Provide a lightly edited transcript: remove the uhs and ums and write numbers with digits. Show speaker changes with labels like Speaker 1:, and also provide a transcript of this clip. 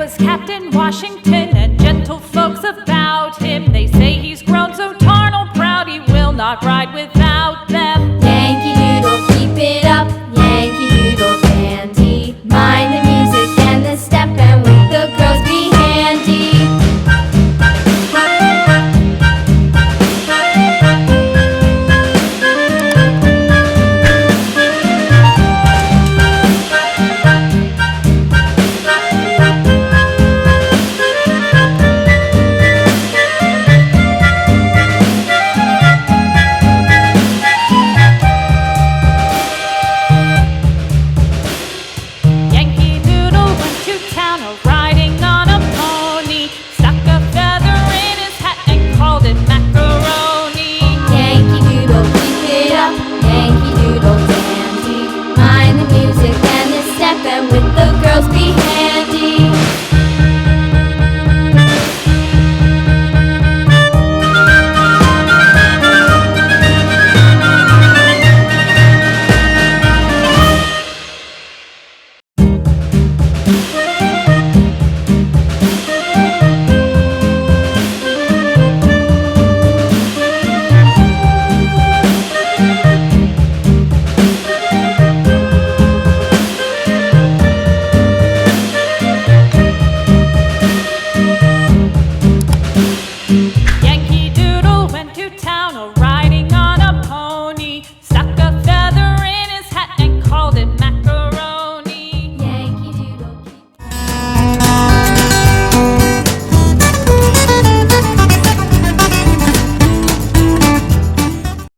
Speaker 1: was Captain Washington, and gentle folks about him, they say he's grown so tarnal proud he will not ride without them.
Speaker 2: Yankee Doodle, keep it up, Yankee Doodle dandy. Mind the music and the step, and with the girls be handy.
Speaker 1: Yankee Doodle went to town riding on a pony, stuck a feather in his hat and called it macaroni.
Speaker 2: Yankee Doodle, keep it up, Yankee Doodle dandy. Mind the music and the step, and with the girls be handy.